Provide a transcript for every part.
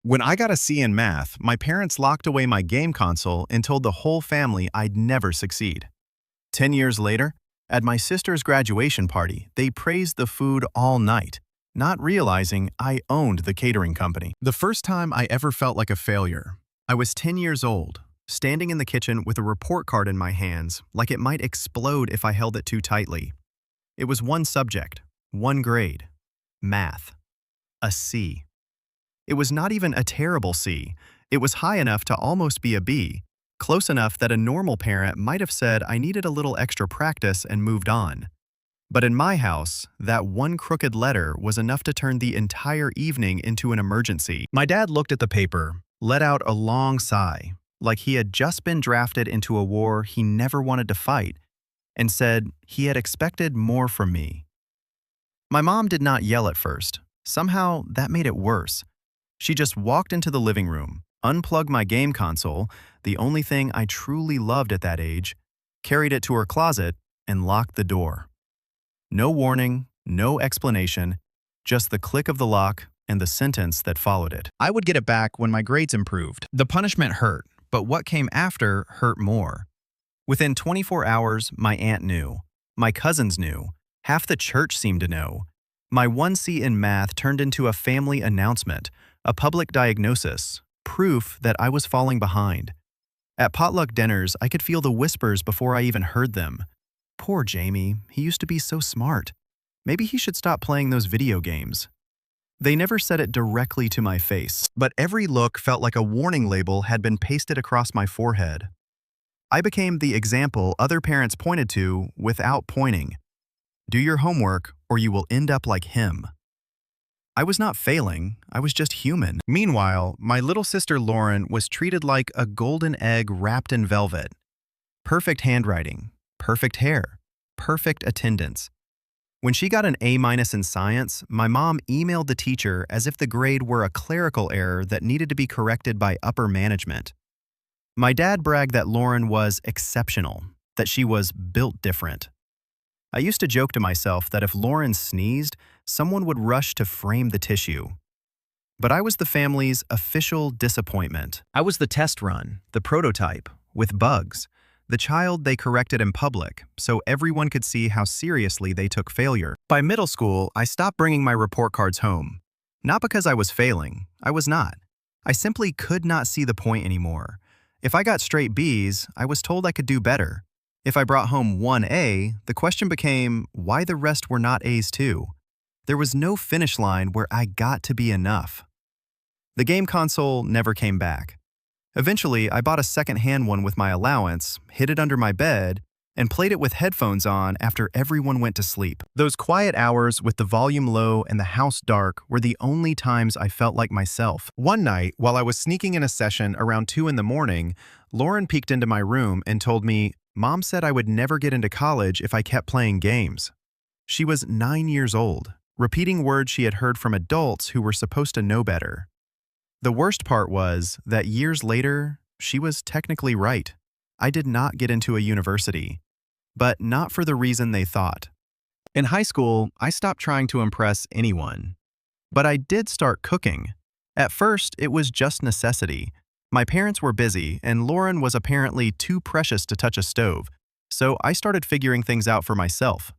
When I got a C in math, my parents locked away my game console and told the whole family I'd never succeed. 10 years later, at my sister's graduation party, they praised the food all night, not realizing I owned the catering company. The first time I ever felt like a failure, I was 10 years old, standing in the kitchen with a report card in my hands, like it might explode if I held it too tightly. It was one subject, one grade, math, a C. It was not even a terrible C. It was high enough to almost be a B, close enough that a normal parent might have said I needed a little extra practice and moved on. But in my house, that one crooked letter was enough to turn the entire evening into an emergency. My dad looked at the paper, let out a long sigh, like he had just been drafted into a war he never wanted to fight, and said he had expected more from me. My mom did not yell at first. Somehow, that made it worse. She just walked into the living room, unplugged my game console, the only thing I truly loved at that age, carried it to her closet, and locked the door. No warning, no explanation, just the click of the lock and the sentence that followed it. I would get it back when my grades improved. The punishment hurt, but what came after hurt more. Within 24 hours, my aunt knew. My cousins knew. Half the church seemed to know. My 1C in math turned into a family announcement, a public diagnosis, proof that I was falling behind. At potluck dinners, I could feel the whispers before I even heard them. Poor Jamie, he used to be so smart. Maybe he should stop playing those video games. They never said it directly to my face, but every look felt like a warning label had been pasted across my forehead. I became the example other parents pointed to without pointing. Do your homework or you will end up like him. I was not failing, I was just human. Meanwhile, my little sister Lauren was treated like a golden egg wrapped in velvet. Perfect handwriting, perfect hair, perfect attendance. When she got an A- in science, my mom emailed the teacher as if the grade were a clerical error that needed to be corrected by upper management. My dad bragged that Lauren was exceptional, that she was built different. I used to joke to myself that if Lauren sneezed, someone would rush to frame the tissue. But I was the family's official disappointment. I was the test run, the prototype, with bugs, the child they corrected in public, so everyone could see how seriously they took failure. By middle school, I stopped bringing my report cards home. Not because I was failing, I was not. I simply could not see the point anymore. If I got straight Bs, I was told I could do better. If I brought home one A, the question became why the rest were not A's too. There was no finish line where I got to be enough. The game console never came back. Eventually, I bought a second-hand one with my allowance, hid it under my bed, and played it with headphones on after everyone went to sleep. Those quiet hours with the volume low and the house dark were the only times I felt like myself. One night, while I was sneaking in a session around 2 in the morning, Lauren peeked into my room and told me, Mom said I would never get into college if I kept playing games. She was 9 years old, repeating words she had heard from adults who were supposed to know better. The worst part was that years later, she was technically right. I did not get into a university, but not for the reason they thought. In high school, I stopped trying to impress anyone. But I did start cooking. At first, it was just necessity. My parents were busy, and Lauren was apparently too precious to touch a stove, so I started figuring things out for myself.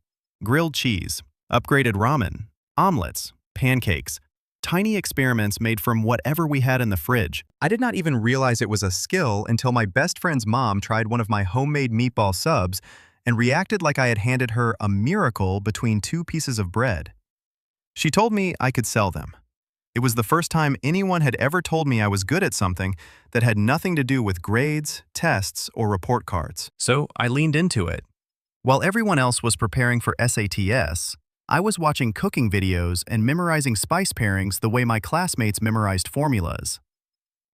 Grilled cheese, upgraded ramen, omelets, pancakes, tiny experiments made from whatever we had in the fridge. I did not even realize it was a skill until my best friend's mom tried one of my homemade meatball subs and reacted like I had handed her a miracle between 2 pieces of bread. She told me I could sell them. It was the first time anyone had ever told me I was good at something that had nothing to do with grades, tests, or report cards. So I leaned into it. While everyone else was preparing for SATs, I was watching cooking videos and memorizing spice pairings the way my classmates memorized formulas.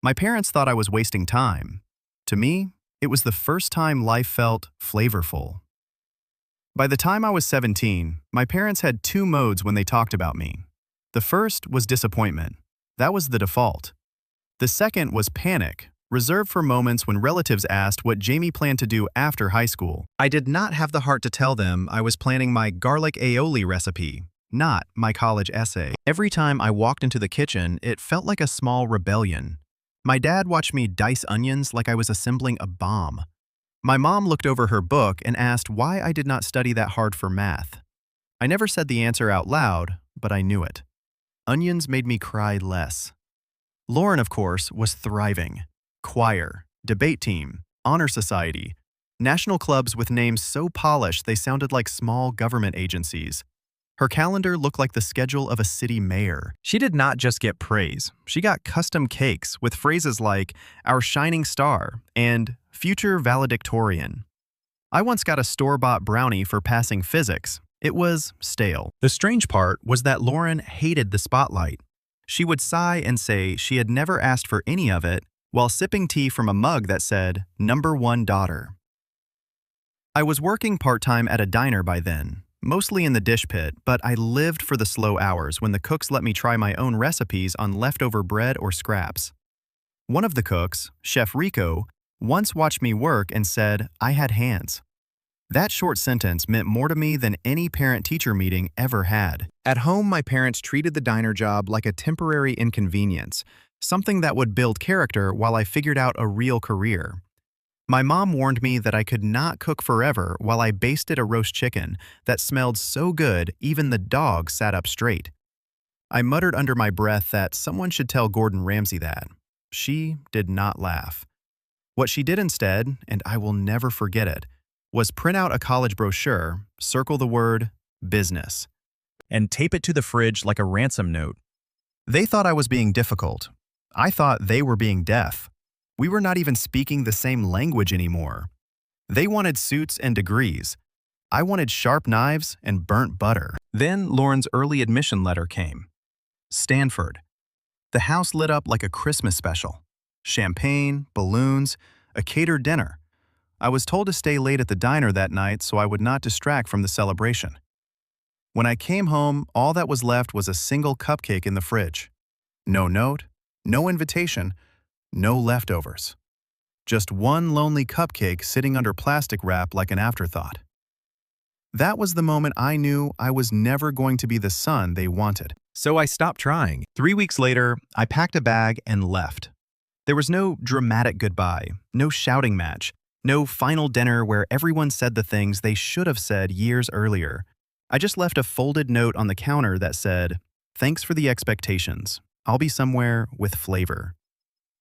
My parents thought I was wasting time. To me, it was the first time life felt flavorful. By the time I was 17, my parents had 2 modes when they talked about me. The first was disappointment. That was the default. The second was panic, reserved for moments when relatives asked what Jamie planned to do after high school. I did not have the heart to tell them I was planning my garlic aioli recipe, not my college essay. Every time I walked into the kitchen, it felt like a small rebellion. My dad watched me dice onions like I was assembling a bomb. My mom looked over her book and asked why I did not study that hard for math. I never said the answer out loud, but I knew it. Onions made me cry less. Lauren, of course, was thriving. Choir, debate team, honor society, national clubs with names so polished they sounded like small government agencies. Her calendar looked like the schedule of a city mayor. She did not just get praise. She got custom cakes with phrases like, "our shining star," and "future valedictorian." I once got a store-bought brownie for passing physics. It was stale. The strange part was that Lauren hated the spotlight. She would sigh and say she had never asked for any of it while sipping tea from a mug that said, "Number 1 daughter." I was working part-time at a diner by then, mostly in the dish pit, but I lived for the slow hours when the cooks let me try my own recipes on leftover bread or scraps. One of the cooks, Chef Rico, once watched me work and said I had hands. That short sentence meant more to me than any parent-teacher meeting ever had. At home, my parents treated the diner job like a temporary inconvenience, something that would build character while I figured out a real career. My mom warned me that I could not cook forever while I basted a roast chicken that smelled so good even the dog sat up straight. I muttered under my breath that someone should tell Gordon Ramsay that. She did not laugh. What she did instead, and I will never forget it, was print out a college brochure, circle the word business, and tape it to the fridge like a ransom note. They thought I was being difficult. I thought they were being deaf. We were not even speaking the same language anymore. They wanted suits and degrees. I wanted sharp knives and burnt butter. Then Lauren's early admission letter came. Stanford. The house lit up like a Christmas special. Champagne, balloons, a catered dinner. I was told to stay late at the diner that night so I would not distract from the celebration. When I came home, all that was left was a single cupcake in the fridge. No note, no invitation, no leftovers. Just one lonely cupcake sitting under plastic wrap like an afterthought. That was the moment I knew I was never going to be the son they wanted. So I stopped trying. 3 weeks later, I packed a bag and left. There was no dramatic goodbye, no shouting match, no final dinner where everyone said the things they should have said years earlier. I just left a folded note on the counter that said, "Thanks for the expectations. I'll be somewhere with flavor."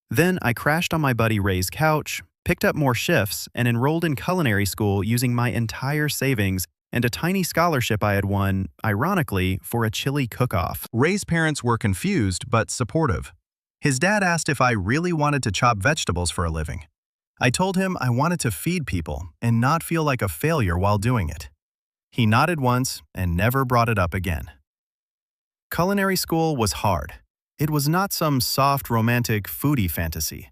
Then I crashed on my buddy Ray's couch, picked up more shifts, and enrolled in culinary school using my entire savings and a tiny scholarship I had won, ironically, for a chili cook-off. Ray's parents were confused but supportive. His dad asked if I really wanted to chop vegetables for a living. I told him I wanted to feed people and not feel like a failure while doing it. He nodded once and never brought it up again. Culinary school was hard. It was not some soft, romantic, foodie fantasy.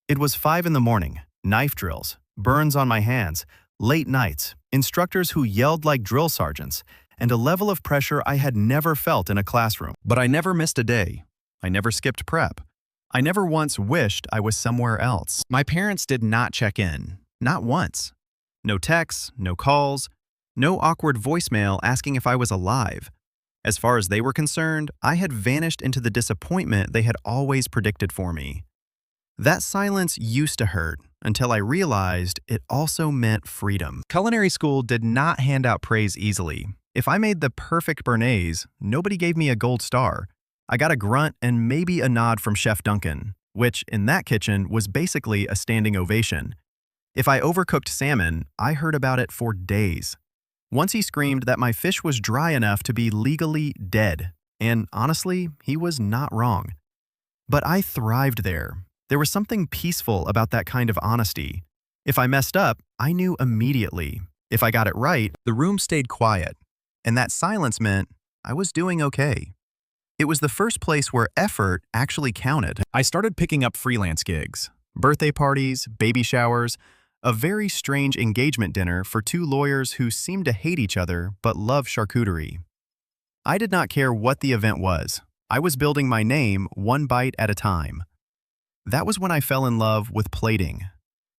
It was 5 in the morning, knife drills, burns on my hands, late nights, instructors who yelled like drill sergeants, and a level of pressure I had never felt in a classroom. But I never missed a day. I never skipped prep. I never once wished I was somewhere else. My parents did not check in, not once. No texts, no calls, no awkward voicemail asking if I was alive. As far as they were concerned, I had vanished into the disappointment they had always predicted for me. That silence used to hurt until I realized it also meant freedom. Culinary school did not hand out praise easily. If I made the perfect béarnaise, nobody gave me a gold star. I got a grunt and maybe a nod from Chef Duncan, which in that kitchen was basically a standing ovation. If I overcooked salmon, I heard about it for days. Once he screamed that my fish was dry enough to be legally dead, and honestly, he was not wrong. But I thrived there. There was something peaceful about that kind of honesty. If I messed up, I knew immediately. If I got it right, the room stayed quiet, and that silence meant I was doing okay. It was the first place where effort actually counted. I started picking up freelance gigs, birthday parties, baby showers, a very strange engagement dinner for 2 lawyers who seemed to hate each other but love charcuterie. I did not care what the event was. I was building my name one bite at a time. That was when I fell in love with plating.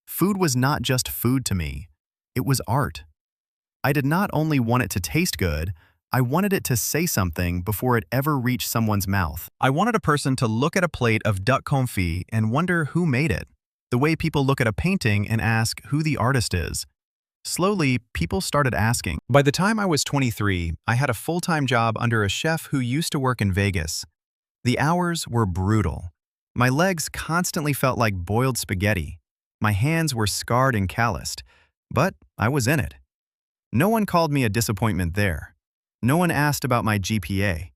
Food was not just food to me. It was art. I did not only want it to taste good, I wanted it to say something before it ever reached someone's mouth. I wanted a person to look at a plate of duck confit and wonder who made it, the way people look at a painting and ask who the artist is. Slowly, people started asking. By the time I was 23, I had a full-time job under a chef who used to work in Vegas. The hours were brutal. My legs constantly felt like boiled spaghetti. My hands were scarred and calloused, but I was in it. No one called me a disappointment there. No one asked about my GPA.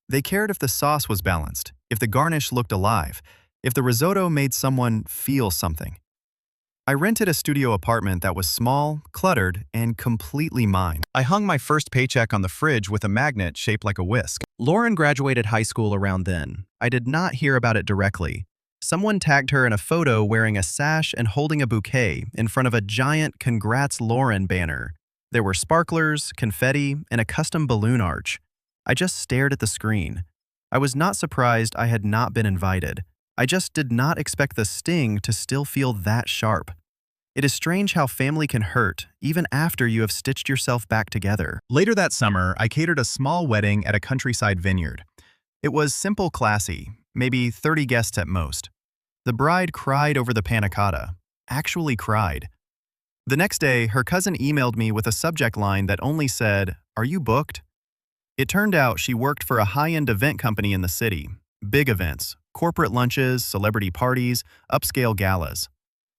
They cared if the sauce was balanced, if the garnish looked alive, if the risotto made someone feel something. I rented a studio apartment that was small, cluttered, and completely mine. I hung my first paycheck on the fridge with a magnet shaped like a whisk. Lauren graduated high school around then. I did not hear about it directly. Someone tagged her in a photo wearing a sash and holding a bouquet in front of a giant "Congrats Lauren" banner. There were sparklers, confetti, and a custom balloon arch. I just stared at the screen. I was not surprised I had not been invited. I just did not expect the sting to still feel that sharp. It is strange how family can hurt, even after you have stitched yourself back together. Later that summer, I catered a small wedding at a countryside vineyard. It was simple, classy, maybe 30 guests at most. The bride cried over the panna cotta, actually cried. The next day, her cousin emailed me with a subject line that only said, "Are you booked?" It turned out she worked for a high-end event company in the city. Big events, corporate lunches, celebrity parties, upscale galas.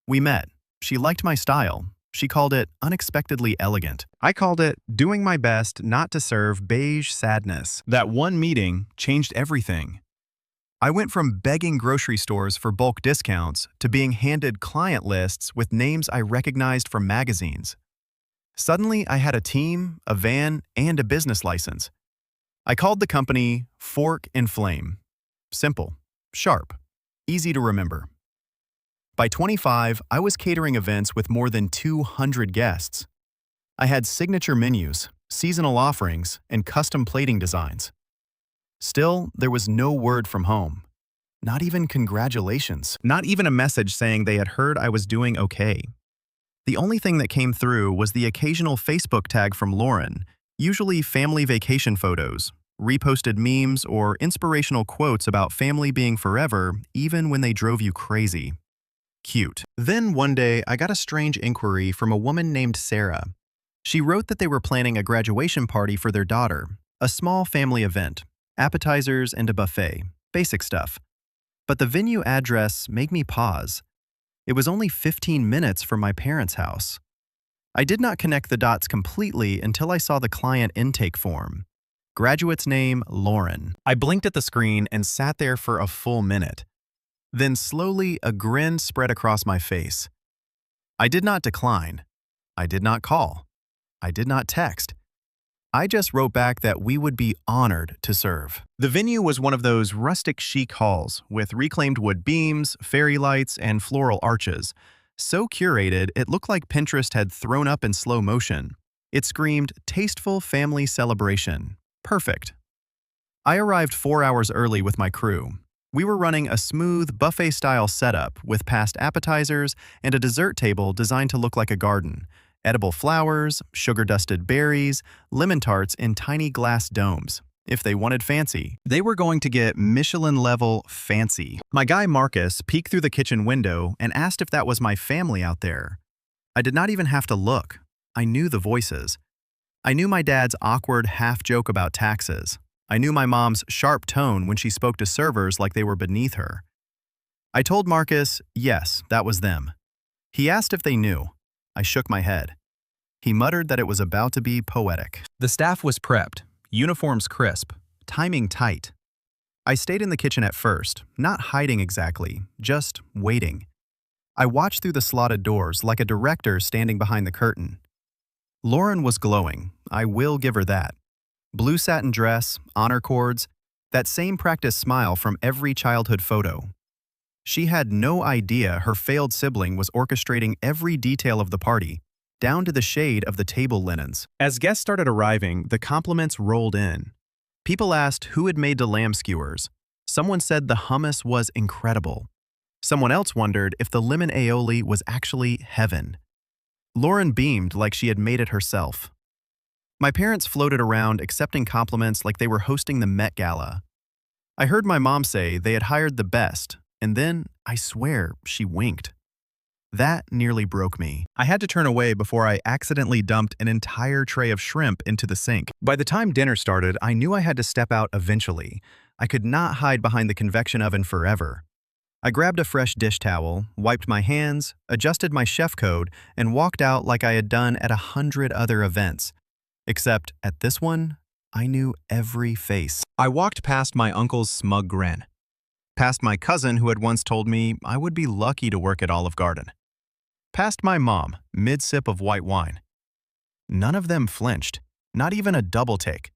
We met. She liked my style. She called it unexpectedly elegant. I called it doing my best not to serve beige sadness. That one meeting changed everything. I went from begging grocery stores for bulk discounts to being handed client lists with names I recognized from magazines. Suddenly, I had a team, a van, and a business license. I called the company Fork and Flame. Simple, sharp, easy to remember. By 25, I was catering events with more than 200 guests. I had signature menus, seasonal offerings, and custom plating designs. Still, there was no word from home. Not even congratulations. Not even a message saying they had heard I was doing okay. The only thing that came through was the occasional Facebook tag from Lauren, usually family vacation photos, reposted memes, or inspirational quotes about family being forever even when they drove you crazy. Cute. Then one day, I got a strange inquiry from a woman named Sarah. She wrote that they were planning a graduation party for their daughter, a small family event, appetizers and a buffet, basic stuff. But the venue address made me pause. It was only 15 minutes from my parents' house. I did not connect the dots completely until I saw the client intake form. Graduate's name, Lauren. I blinked at the screen and sat there for a full minute. Then slowly, a grin spread across my face. I did not decline. I did not call. I did not text. I just wrote back that we would be honored to serve. The venue was one of those rustic chic halls with reclaimed wood beams, fairy lights, and floral arches. So curated, it looked like Pinterest had thrown up in slow motion. It screamed, "Tasteful family celebration." Perfect. I arrived 4 hours early with my crew. We were running a smooth, buffet-style setup with past appetizers and a dessert table designed to look like a garden. Edible flowers, sugar-dusted berries, lemon tarts in tiny glass domes. If they wanted fancy, they were going to get Michelin-level fancy. My guy Marcus peeked through the kitchen window and asked if that was my family out there. I did not even have to look. I knew the voices. I knew my dad's awkward half-joke about taxes. I knew my mom's sharp tone when she spoke to servers like they were beneath her. I told Marcus, yes, that was them. He asked if they knew. I shook my head. He muttered that it was about to be poetic. The staff was prepped, uniforms crisp, timing tight. I stayed in the kitchen at first, not hiding exactly, just waiting. I watched through the slotted doors like a director standing behind the curtain. Lauren was glowing, I will give her that. Blue satin dress, honor cords, that same practice smile from every childhood photo. She had no idea her failed sibling was orchestrating every detail of the party, down to the shade of the table linens. As guests started arriving, the compliments rolled in. People asked who had made the lamb skewers. Someone said the hummus was incredible. Someone else wondered if the lemon aioli was actually heaven. Lauren beamed like she had made it herself. My parents floated around accepting compliments like they were hosting the Met Gala. I heard my mom say they had hired the best, and then, I swear, she winked. That nearly broke me. I had to turn away before I accidentally dumped an entire tray of shrimp into the sink. By the time dinner started, I knew I had to step out eventually. I could not hide behind the convection oven forever. I grabbed a fresh dish towel, wiped my hands, adjusted my chef code, and walked out like I had done at 100 other events. Except, at this one, I knew every face. I walked past my uncle's smug grin, past my cousin who had once told me I would be lucky to work at Olive Garden, past my mom, mid-sip of white wine. None of them flinched, not even a double take.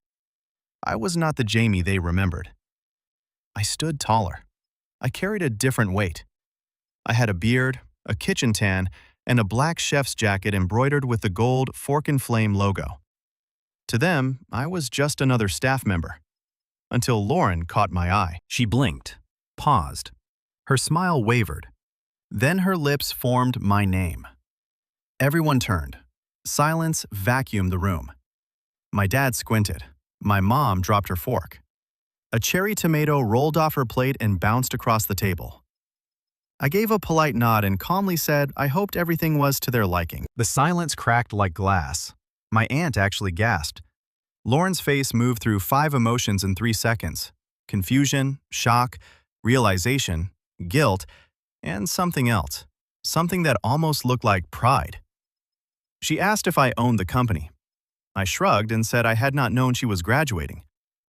I was not the Jamie they remembered. I stood taller. I carried a different weight. I had a beard, a kitchen tan, and a black chef's jacket embroidered with the gold Fork and Flame logo. To them, I was just another staff member. Until Lauren caught my eye. She blinked, paused. Her smile wavered. Then her lips formed my name. Everyone turned. Silence vacuumed the room. My dad squinted. My mom dropped her fork. A cherry tomato rolled off her plate and bounced across the table. I gave a polite nod and calmly said I hoped everything was to their liking. The silence cracked like glass. My aunt actually gasped. Lauren's face moved through 5 emotions in 3 seconds: confusion, shock, realization, guilt, and something else. Something that almost looked like pride. She asked if I owned the company. I shrugged and said I had not known she was graduating.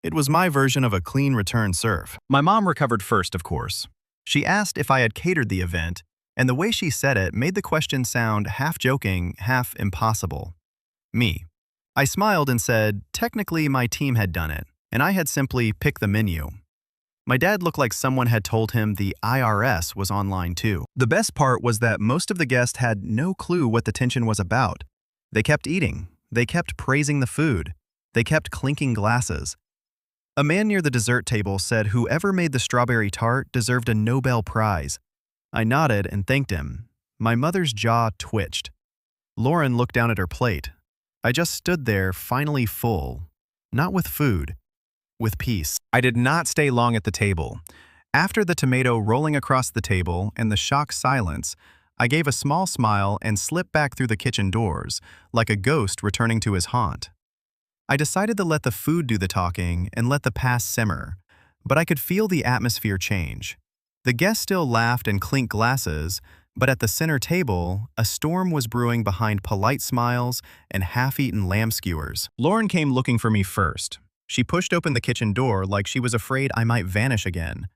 It was my version of a clean return serve. My mom recovered first, of course. She asked if I had catered the event, and the way she said it made the question sound half joking, half impossible. Me. I smiled and said, technically my team had done it, and I had simply picked the menu. My dad looked like someone had told him the IRS was online too. The best part was that most of the guests had no clue what the tension was about. They kept eating. They kept praising the food. They kept clinking glasses. A man near the dessert table said whoever made the strawberry tart deserved a Nobel Prize. I nodded and thanked him. My mother's jaw twitched. Lauren looked down at her plate. I just stood there, finally full. Not with food, with peace. I did not stay long at the table. After the tomato rolling across the table and the shocked silence, I gave a small smile and slipped back through the kitchen doors, like a ghost returning to his haunt. I decided to let the food do the talking and let the past simmer, but I could feel the atmosphere change. The guests still laughed and clinked glasses, but at the center table, a storm was brewing behind polite smiles and half-eaten lamb skewers. Lauren came looking for me first. She pushed open the kitchen door like she was afraid I might vanish again.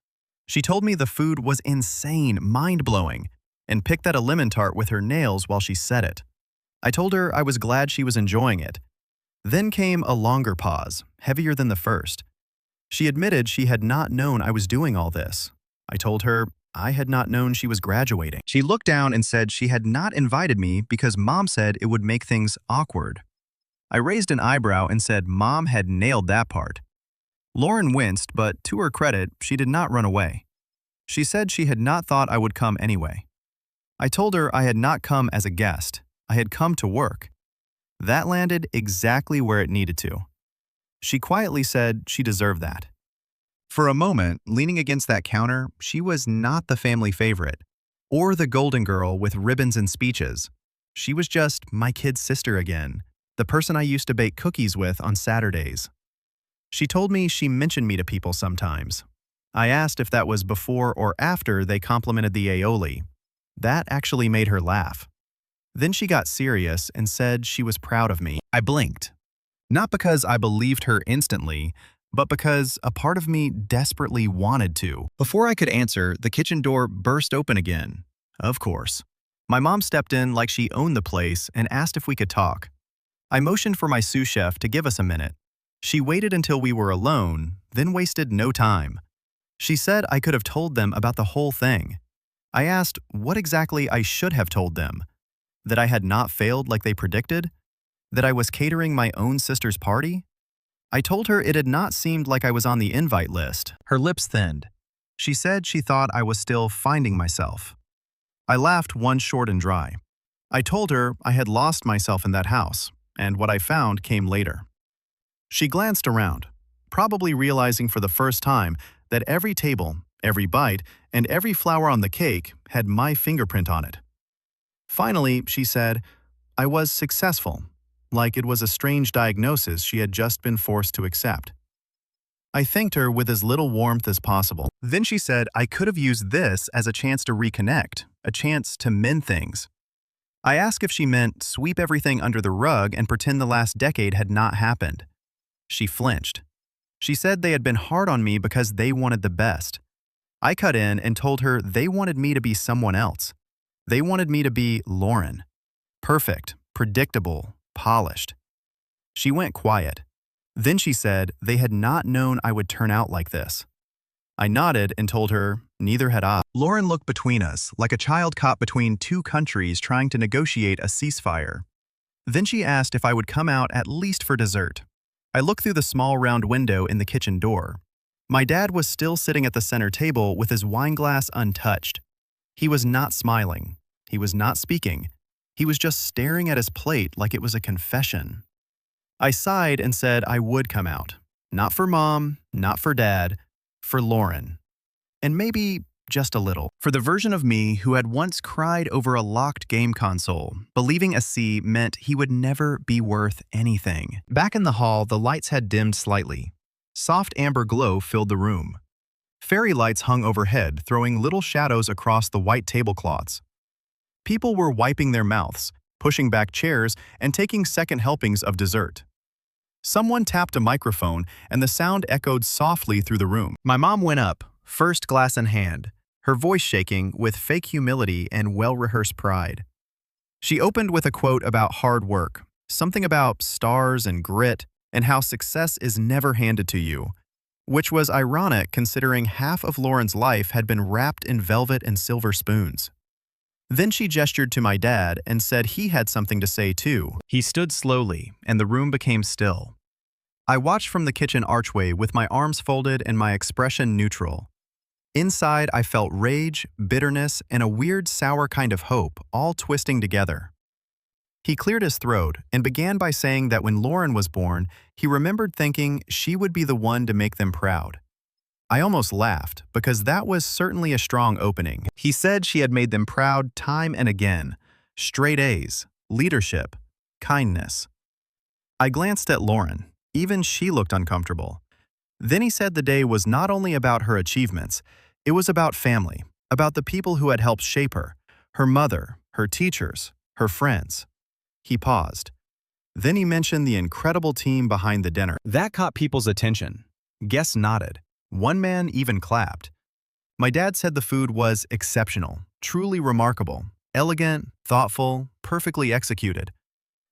She told me the food was insane, mind-blowing, and picked at a lemon tart with her nails while she said it. I told her I was glad she was enjoying it. Then came a longer pause, heavier than the first. She admitted she had not known I was doing all this. I told her I had not known she was graduating. She looked down and said she had not invited me because Mom said it would make things awkward. I raised an eyebrow and said Mom had nailed that part. Lauren winced, but to her credit, she did not run away. She said she had not thought I would come anyway. I told her I had not come as a guest. I had come to work. That landed exactly where it needed to. She quietly said she deserved that. For a moment, leaning against that counter, she was not the family favorite, or the golden girl with ribbons and speeches. She was just my kid's sister again, the person I used to bake cookies with on Saturdays. She told me she mentioned me to people sometimes. I asked if that was before or after they complimented the aioli. That actually made her laugh. Then she got serious and said she was proud of me. I blinked. Not because I believed her instantly, but because a part of me desperately wanted to. Before I could answer, the kitchen door burst open again. Of course. My mom stepped in like she owned the place and asked if we could talk. I motioned for my sous chef to give us a minute. She waited until we were alone, then wasted no time. She said I could have told them about the whole thing. I asked what exactly I should have told them. That I had not failed like they predicted? That I was catering my own sister's party? I told her it had not seemed like I was on the invite list. Her lips thinned. She said she thought I was still finding myself. I laughed one short and dry. I told her I had lost myself in that house. and what I found came later. She glanced around, probably realizing for the first time that every table, every bite, and every flower on the cake had my fingerprint on it. Finally, she said, I was successful, like it was a strange diagnosis she had just been forced to accept. I thanked her with as little warmth as possible. Then she said I could have used this as a chance to reconnect, a chance to mend things. I asked if she meant sweep everything under the rug and pretend the last decade had not happened. She flinched. She said they had been hard on me because they wanted the best. I cut in and told her they wanted me to be someone else. They wanted me to be Lauren. Perfect, predictable, polished. She went quiet. Then she said they had not known I would turn out like this. I nodded and told her neither had I. Lauren looked between us, like a child caught between two countries trying to negotiate a ceasefire. Then she asked if I would come out at least for dessert. I looked through the small round window in the kitchen door. My dad was still sitting at the center table with his wine glass untouched. He was not smiling. He was not speaking. He was just staring at his plate like it was a confession. I sighed and said I would come out. Not for Mom, not for Dad, for Lauren. And maybe just a little. For the version of me who had once cried over a locked game console, believing a C meant he would never be worth anything. Back in the hall, the lights had dimmed slightly. Soft amber glow filled the room. Fairy lights hung overhead, throwing little shadows across the white tablecloths. People were wiping their mouths, pushing back chairs, and taking second helpings of dessert. Someone tapped a microphone, and the sound echoed softly through the room. My mom went up, first glass in hand, her voice shaking with fake humility and well-rehearsed pride. She opened with a quote about hard work, something about stars and grit, and how success is never handed to you, which was ironic considering half of Lauren's life had been wrapped in velvet and silver spoons. Then she gestured to my dad and said he had something to say too. He stood slowly, and the room became still. I watched from the kitchen archway with my arms folded and my expression neutral. Inside, I felt rage, bitterness, and a weird sour kind of hope, all twisting together. He cleared his throat and began by saying that when Lauren was born, he remembered thinking she would be the one to make them proud. I almost laughed, because that was certainly a strong opening. He said she had made them proud time and again. Straight A's, leadership, kindness. I glanced at Lauren. Even she looked uncomfortable. Then he said the day was not only about her achievements, it was about family, about the people who had helped shape her mother, her teachers, her friends. He paused. Then he mentioned the incredible team behind the dinner. That caught people's attention. Guests nodded. One man even clapped. My dad said the food was exceptional, truly remarkable, elegant, thoughtful, perfectly executed.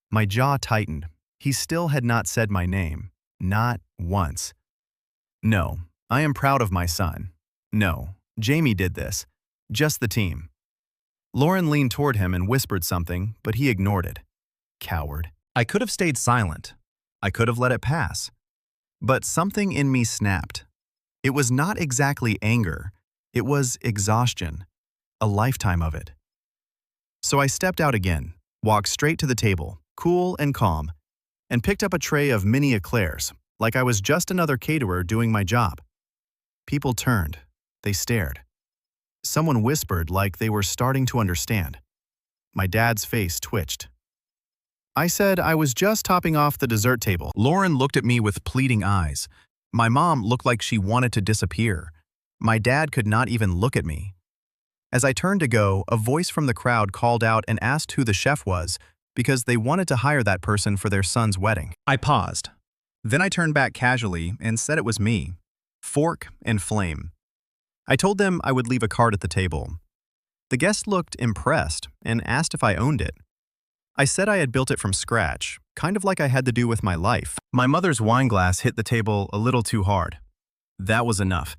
My jaw tightened. He still had not said my name. Not once. No, I am proud of my son. No, Jamie did this. Just the team. Lauren leaned toward him and whispered something, but he ignored it. Coward. I could have stayed silent. I could have let it pass. But something in me snapped. It was not exactly anger. It was exhaustion. A lifetime of it. So I stepped out again, walked straight to the table, cool and calm, and picked up a tray of mini eclairs, like I was just another caterer doing my job. People turned. They stared. Someone whispered like they were starting to understand. My dad's face twitched. I said I was just topping off the dessert table. Lauren looked at me with pleading eyes. My mom looked like she wanted to disappear. My dad could not even look at me. As I turned to go, a voice from the crowd called out and asked who the chef was, because they wanted to hire that person for their son's wedding. I paused. Then I turned back casually and said it was me. Fork and flame. I told them I would leave a card at the table. The guest looked impressed and asked if I owned it. I said I had built it from scratch, kind of like I had to do with my life. My mother's wine glass hit the table a little too hard. That was enough.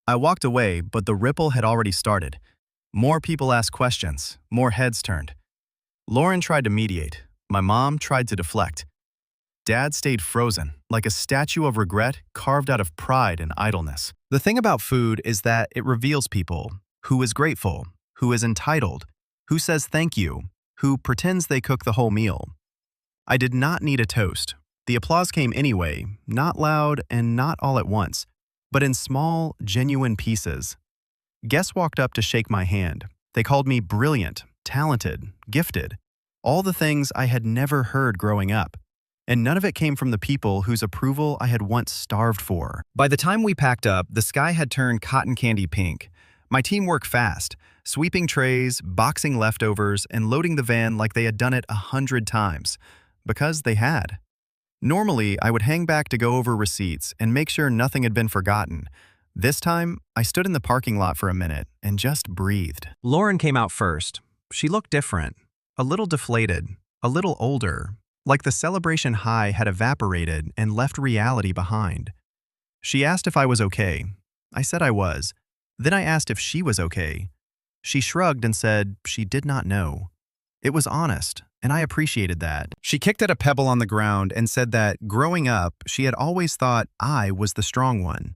I walked away, but the ripple had already started. More people asked questions, more heads turned. Lauren tried to mediate. My mom tried to deflect. Dad stayed frozen, like a statue of regret carved out of pride and idleness. The thing about food is that it reveals people. Who is grateful? Who is entitled? Who says thank you? Who pretends they cook the whole meal? I did not need a toast. The applause came anyway, not loud and not all at once, but in small, genuine pieces. Guests walked up to shake my hand. They called me brilliant, talented, gifted, all the things I had never heard growing up. And none of it came from the people whose approval I had once starved for. By the time we packed up, the sky had turned cotton candy pink. My team worked fast, sweeping trays, boxing leftovers, and loading the van like they had done it 100 times. Because they had. Normally, I would hang back to go over receipts and make sure nothing had been forgotten. This time, I stood in the parking lot for a minute and just breathed. Lauren came out first. She looked different, a little deflated, a little older, like the celebration high had evaporated and left reality behind. She asked if I was okay. I said I was. Then I asked if she was okay. She shrugged and said she did not know. It was honest, and I appreciated that. She kicked at a pebble on the ground and said that, growing up, she had always thought I was the strong one.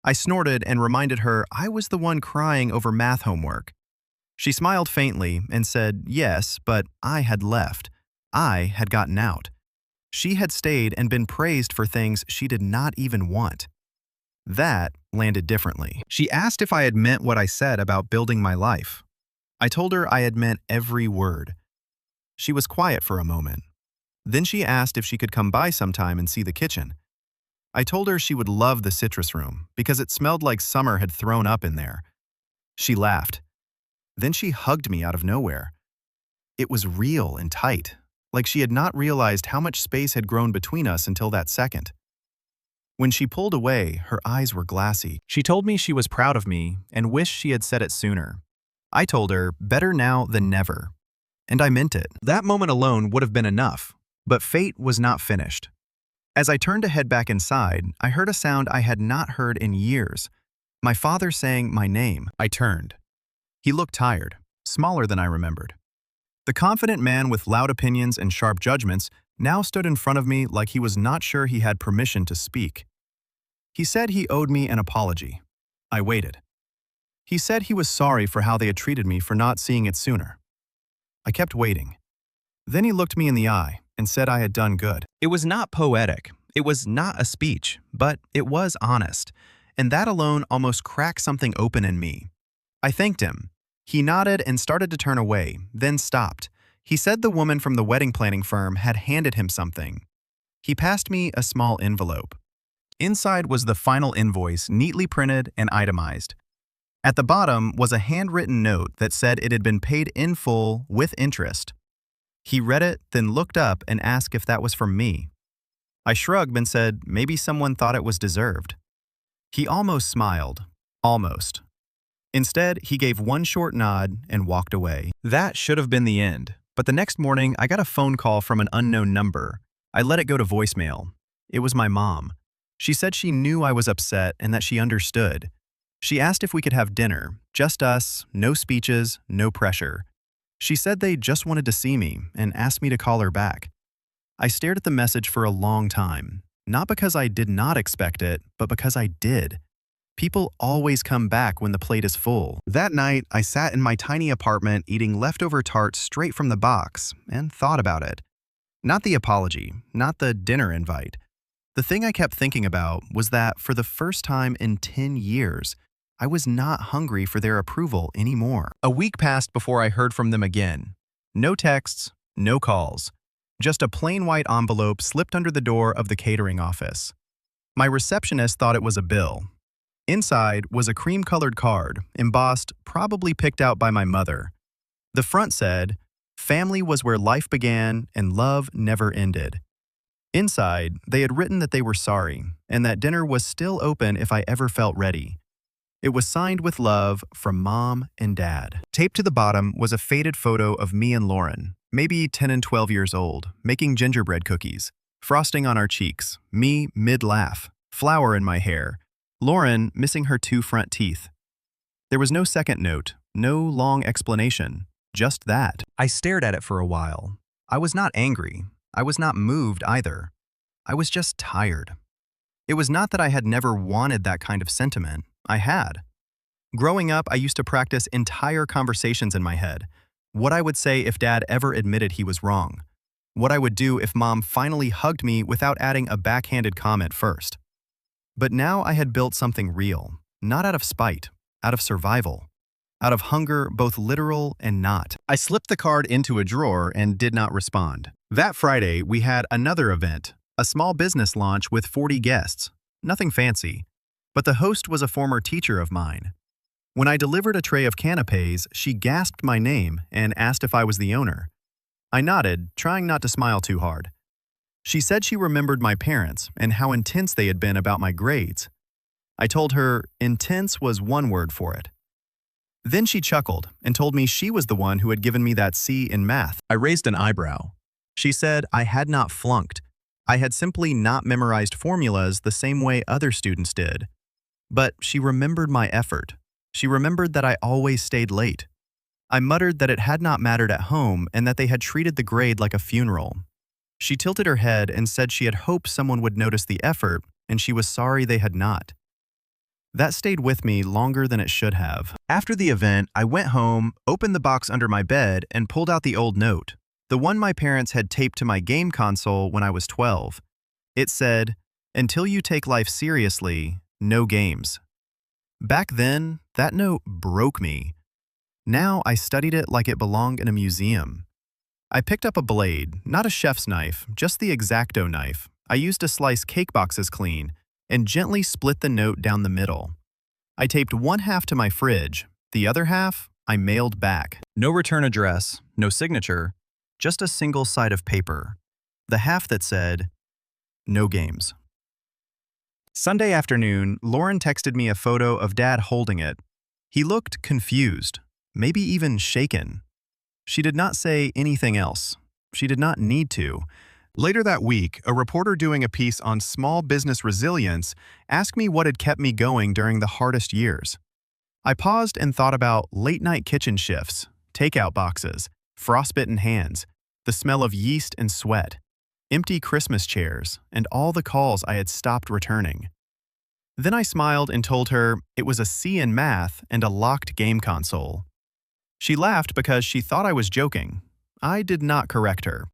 I snorted and reminded her I was the one crying over math homework. She smiled faintly and said yes, but I had left. I had gotten out. She had stayed and been praised for things she did not even want. That landed differently. She asked if I had meant what I said about building my life. I told her I had meant every word. She was quiet for a moment. Then she asked if she could come by sometime and see the kitchen. I told her she would love the citrus room because it smelled like summer had thrown up in there. She laughed. Then she hugged me out of nowhere. It was real and tight, like she had not realized how much space had grown between us until that second. When she pulled away, her eyes were glassy. She told me she was proud of me and wished she had said it sooner. I told her, better now than never. And I meant it. That moment alone would have been enough, but fate was not finished. As I turned to head back inside, I heard a sound I had not heard in years. My father saying my name. I turned. He looked tired, smaller than I remembered. The confident man with loud opinions and sharp judgments now stood in front of me like he was not sure he had permission to speak. He said he owed me an apology. I waited. He said he was sorry for how they had treated me for not seeing it sooner. I kept waiting. Then he looked me in the eye and said I had done good. It was not poetic. It was not a speech, but it was honest. And that alone almost cracked something open in me. I thanked him. He nodded and started to turn away, then stopped. He said the woman from the wedding planning firm had handed him something. He passed me a small envelope. Inside was the final invoice, neatly printed and itemized. At the bottom was a handwritten note that said it had been paid in full with interest. He read it, then looked up and asked if that was from me. I shrugged and said maybe someone thought it was deserved. He almost smiled. Almost. Instead, he gave one short nod and walked away. That should have been the end, but the next morning I got a phone call from an unknown number. I let it go to voicemail. It was my mom. She said she knew I was upset and that she understood. She asked if we could have dinner, just us, no speeches, no pressure. She said they just wanted to see me and asked me to call her back. I stared at the message for a long time, not because I did not expect it, but because I did. People always come back when the plate is full. That night, I sat in my tiny apartment eating leftover tarts straight from the box and thought about it. Not the apology, not the dinner invite. The thing I kept thinking about was that for the first time in 10 years, I was not hungry for their approval anymore. A week passed before I heard from them again. No texts, no calls. Just a plain white envelope slipped under the door of the catering office. My receptionist thought it was a bill. Inside was a cream-colored card, embossed, probably picked out by my mother. The front said, "Family was where life began and love never ended." Inside, they had written that they were sorry and that dinner was still open if I ever felt ready. It was signed with love from Mom and Dad. Taped to the bottom was a faded photo of me and Lauren, maybe 10 and 12 years old, making gingerbread cookies, frosting on our cheeks, me mid-laugh, flour in my hair, Lauren missing her 2 front teeth. There was no second note, no long explanation, just that. I stared at it for a while. I was not angry. I was not moved either. I was just tired. It was not that I had never wanted that kind of sentiment. I had. Growing up, I used to practice entire conversations in my head. What I would say if Dad ever admitted he was wrong. what I would do if Mom finally hugged me without adding a backhanded comment first. But now I had built something real, not out of spite, out of survival, out of hunger, both literal and not. I slipped the card into a drawer and did not respond. That Friday, we had another event, a small business launch with 40 guests. Nothing fancy, but the host was a former teacher of mine. When I delivered a tray of canapés, she gasped my name and asked if I was the owner. I nodded, trying not to smile too hard. She said she remembered my parents and how intense they had been about my grades. I told her intense was one word for it. Then she chuckled and told me she was the one who had given me that C in math. I raised an eyebrow. She said I had not flunked. I had simply not memorized formulas the same way other students did. But she remembered my effort. She remembered that I always stayed late. I muttered that it had not mattered at home and that they had treated the grade like a funeral. She tilted her head and said she had hoped someone would notice the effort, and she was sorry they had not. That stayed with me longer than it should have. After the event, I went home, opened the box under my bed, and pulled out the old note, the one my parents had taped to my game console when I was 12. It said, "Until you take life seriously, no games." Back then, that note broke me. Now I studied it like it belonged in a museum. I picked up a blade, not a chef's knife, just the X-Acto knife I used to slice cake boxes clean, and gently split the note down the middle. I taped one half to my fridge, the other half I mailed back. No return address, no signature, just a single side of paper. The half that said, "No games." Sunday afternoon, Lauren texted me a photo of Dad holding it. He looked confused, maybe even shaken. She did not say anything else. She did not need to. Later that week, a reporter doing a piece on small business resilience asked me what had kept me going during the hardest years. I paused and thought about late-night kitchen shifts, takeout boxes, frostbitten hands, the smell of yeast and sweat, empty Christmas chairs, and all the calls I had stopped returning. Then I smiled and told her it was a C in math and a locked game console. She laughed because she thought I was joking. I did not correct her.